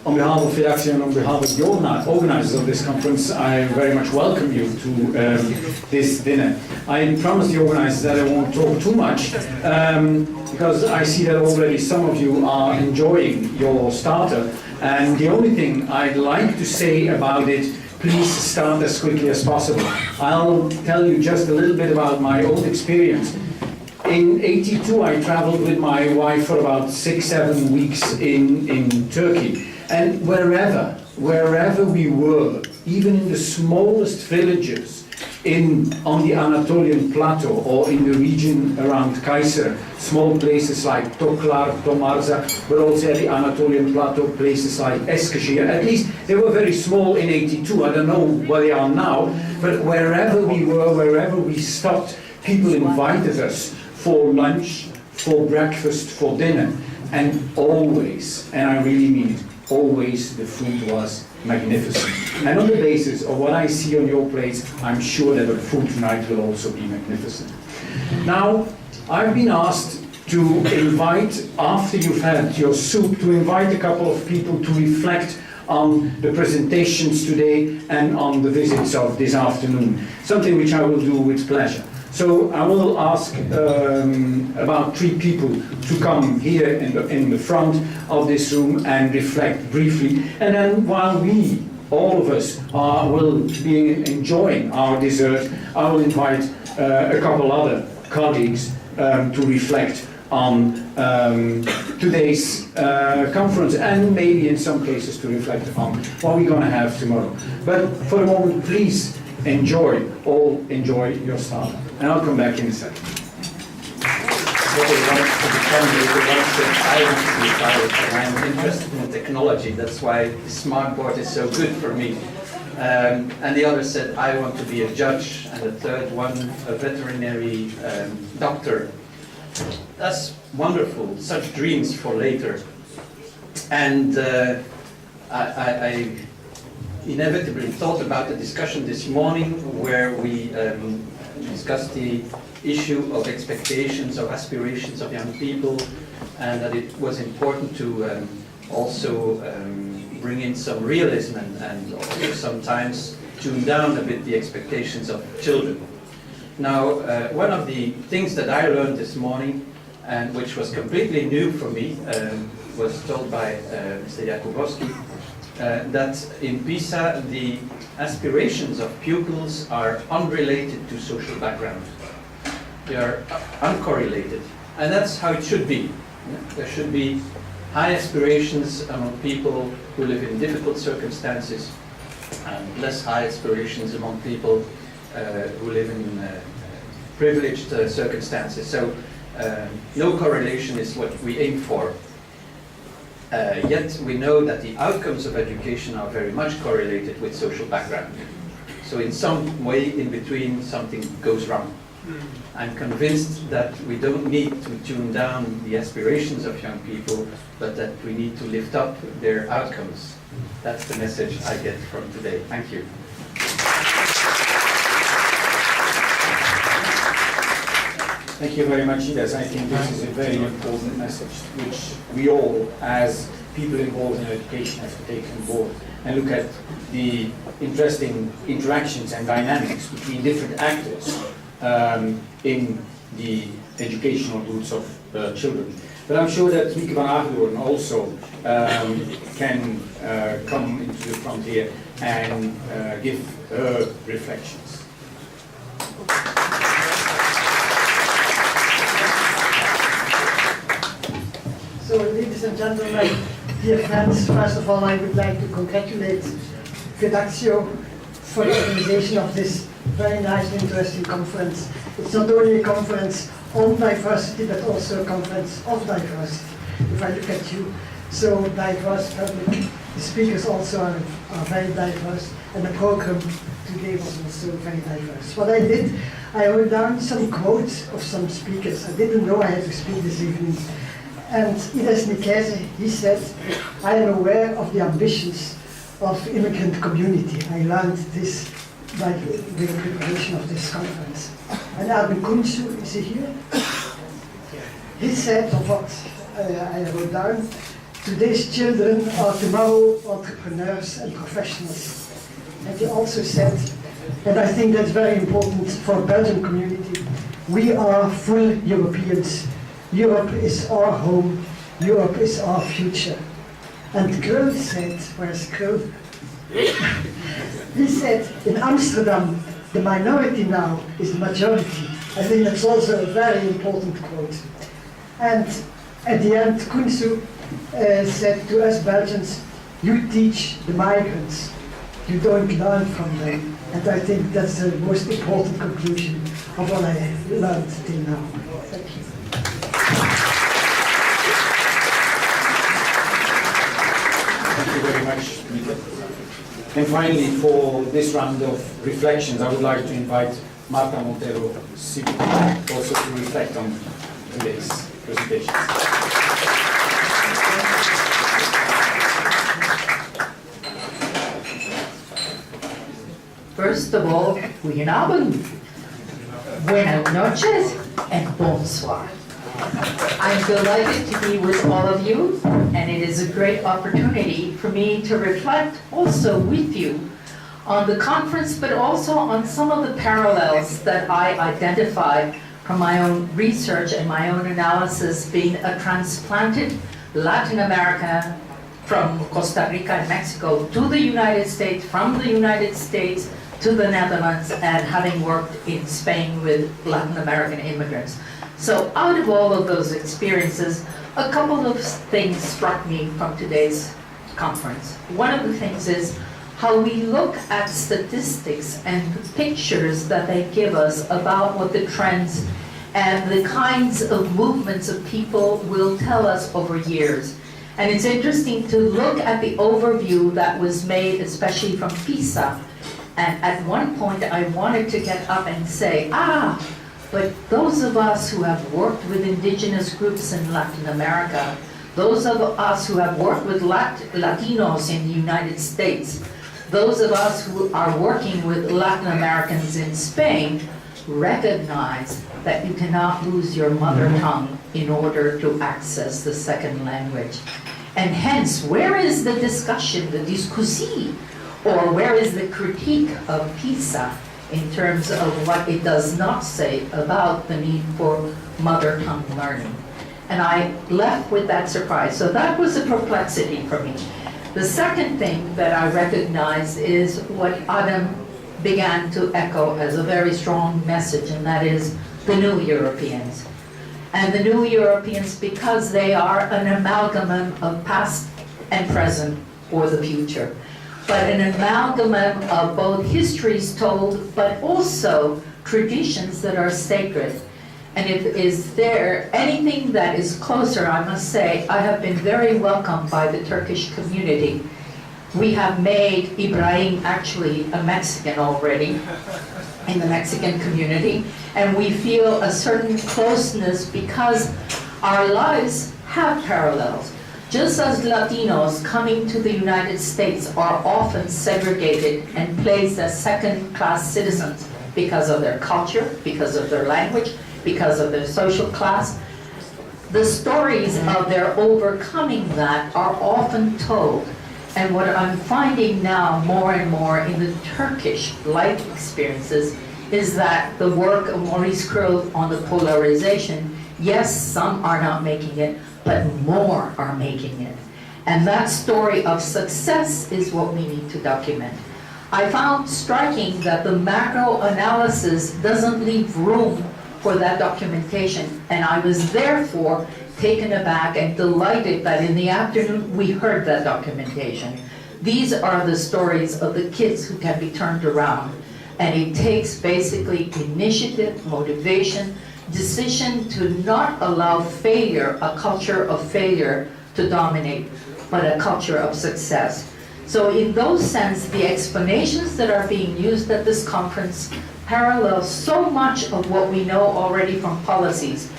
On behalf of Fedactio and on behalf of the organizers of this conference, I very much welcome you to this dinner. I promised the organizers that I won't talk too much, because I see that already some of you are enjoying your starter. And the only thing I'd like to say about it, please start as quickly as possible. I'll tell you just a little bit about my own experience. In '82, I traveled with my wife for about 6-7 weeks in Turkey. And wherever we were, even in the smallest villages on the Anatolian plateau or in the region around Nicaise, small places like Toklar, Tomarza, but also at the Anatolian plateau, places like Eskişehir. At least they were very small in '82. I don't know where they are now, but wherever we were, wherever we stopped, people invited us for lunch, for breakfast, for dinner, and always, and I really mean it, always the food was magnificent. And on the basis of what I see on your plates, I'm sure that the food tonight will also be magnificent. Now, I've been asked to invite, after you've had your soup, to invite a couple of people to reflect on the presentations today and on the visits of this afternoon, something which I will do with pleasure. So I will ask about 3 people to come here in the front of this room and reflect briefly. And then while we, all of us, will be enjoying our dessert, I will invite a couple other colleagues to reflect on today's conference, and maybe in some cases to reflect on what we're going to have tomorrow. But for the moment, please all enjoy your starter. And I'll come back in a second. I'm interested in technology, that's why the smart board is so good for me. And the other said, I want to be a judge, and the third one, a veterinary doctor. That's wonderful, such dreams for later. And I inevitably thought about the discussion this morning where we discussed the issue of expectations, of aspirations of young people, and that it was important to also bring in some realism and also sometimes tune down a bit the expectations of children. Now, one of the things that I learned this morning, and which was completely new for me, was told by Mr. Jakubowski, that in PISA the aspirations of pupils are unrelated to social background. They are uncorrelated, and that's how it should be. There should be high aspirations among people who live in difficult circumstances, and less high aspirations among people who live in privileged circumstances. So no correlation is what we aim for. Yet we know that the outcomes of education are very much correlated with social background. So in some way in between, something goes wrong. I'm convinced that we don't need to tune down the aspirations of young people, but that we need to lift up their outcomes. That's the message I get from today. Thank you. Thank you very much, Nicaise. I think this is a very important message, which we all, as people involved in education, have to take on board and look at the interesting interactions and dynamics between different actors in the educational roots of children. But I'm sure that Mieke van Haegendorenn also can come into the front here and give her reflections. So, ladies and gentlemen, dear friends, first of all, I would like to congratulate Fedactio for the organization of this very nice, interesting conference. It's not only a conference on diversity, but also a conference of diversity. If I look at you, so diverse public, the speakers also are very diverse, and the program today was also very diverse. What I did, I wrote down some quotes of some speakers. I didn't know I had to speak this evening. And Ides Nicaise, he said, I am aware of the ambitions of immigrant community. I learned this by the preparation of this conference. And Albin Kunzu, is he here? He said, of what I wrote down, today's children are tomorrow entrepreneurs and professionals. And he also said, and I think that's very important for Belgian community, we are full Europeans. Europe is our home. Europe is our future. And Krul said, where's Krul? He said, in Amsterdam, the minority now is the majority. I think that's also a very important quote. And at the end, Kunsu said to us Belgians, you teach the migrants, you don't learn from them. And I think that's the most important conclusion of what I learned till now. Thank you. Thank you very much, Mieke. And finally, for this round of reflections, I would like to invite Martha Montero-Sieburth also to reflect on today's presentation. First of all, guten Abend, buenas noches, and bonsoir. I'm delighted to be with all of you, and it is a great opportunity for me to reflect also with you on the conference, but also on some of the parallels that I identified from my own research and my own analysis, being a transplanted Latin American from Costa Rica and Mexico to the United States, from the United States to the Netherlands, and having worked in Spain with Latin American immigrants. So out of all of those experiences, a couple of things struck me from today's conference. One of the things is how we look at statistics and pictures that they give us about what the trends and the kinds of movements of people will tell us over years. And it's interesting to look at the overview that was made, especially from PISA. And at one point I wanted to get up and say, but those of us who have worked with indigenous groups in Latin America, those of us who have worked with Latinos in the United States, those of us who are working with Latin Americans in Spain, recognize that you cannot lose your mother tongue in order to access the second language. And hence, where is the discussion, the discussie, or where is the critique of PISA in terms of what it does not say about the need for mother tongue learning? And I left with that surprise. So that was a perplexity for me. The second thing that I recognized is what Adam began to echo as a very strong message, and that is the new Europeans. And the new Europeans, because they are an amalgam of past and present or the future, but an amalgam of both histories told, but also traditions that are sacred. And if is there anything that is closer, I must say, I have been very welcomed by the Turkish community. We have made Ibrahim actually a Mexican already in the Mexican community, and we feel a certain closeness because our lives have parallels. Just as Latinos coming to the United States are often segregated and placed as second-class citizens because of their culture, because of their language, because of their social class, the stories of their overcoming that are often told. And what I'm finding now more and more in the Turkish life experiences is that the work of Maurice Krul on the polarization, yes, some are not making it, but more are making it. And that story of success is what we need to document. I found striking that the macro analysis doesn't leave room for that documentation, and I was therefore taken aback and delighted that in the afternoon we heard that documentation. These are the stories of the kids who can be turned around, and it takes basically initiative, motivation, decision to not allow failure, a culture of failure, to dominate, but a culture of success. So in those sense, the explanations that are being used at this conference parallel so much of what we know already from policies.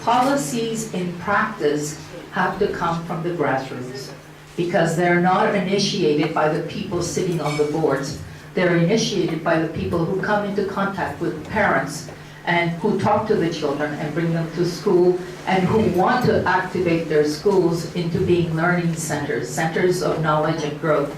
Policies in practice have to come from the grassroots because they're not initiated by the people sitting on the boards. They're initiated by the people who come into contact with parents and who talk to the children and bring them to school, and who want to activate their schools into being learning centers, centers of knowledge and growth.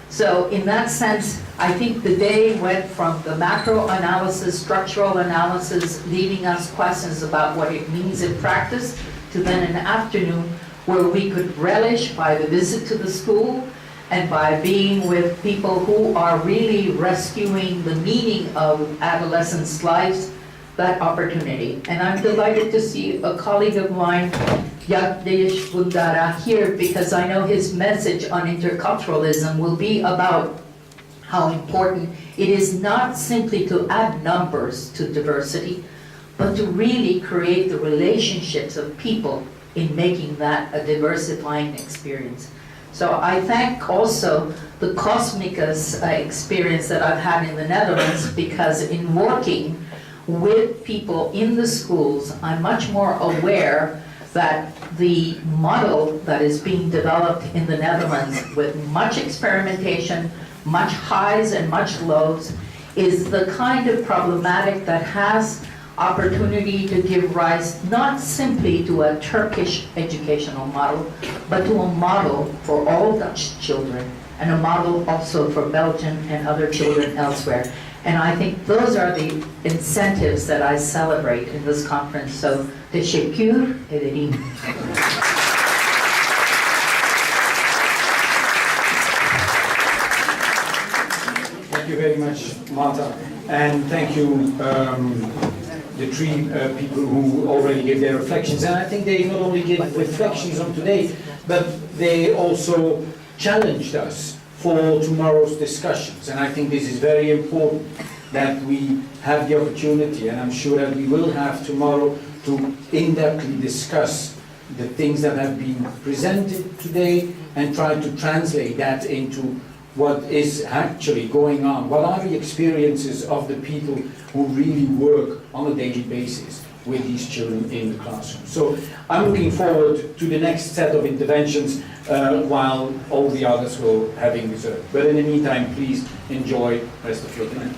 So in that sense, I think the day went from the macro analysis, structural analysis, leaving us questions about what it means in practice, to then an afternoon where we could relish by the visit to the school and by being with people who are really rescuing the meaning of adolescents' lives, that opportunity. And I'm delighted to see a colleague of mine, Yagdish Bundara, here, because I know his message on interculturalism will be about how important it is not simply to add numbers to diversity, but to really create the relationships of people in making that a diversifying experience. So I thank also the Prof.Mieke's experience that I've had in the Netherlands, because in working with people in the schools, I'm much more aware that the model that is being developed in the Netherlands, with much experimentation, much highs and much lows, is the kind of problematic that has opportunity to give rise not simply to a Turkish educational model, but to a model for all Dutch children, and a model also for Belgian and other children elsewhere. And I think those are the incentives that I celebrate in this conference. So, teşekkür ederim. Thank you very much, Martha, and thank you, the three people who already gave their reflections. And I think they not only gave reflections on today, but they also challenged us for tomorrow's discussions. And I think this is very important that we have the opportunity, and I'm sure that we will have tomorrow, to in-depthly discuss the things that have been presented today and try to translate that into what is actually going on. What are the experiences of the people who really work on a daily basis with these children in the classroom? So I'm looking forward to the next set of interventions while all the others will having reserved. But in the meantime, please enjoy the rest of your dinner.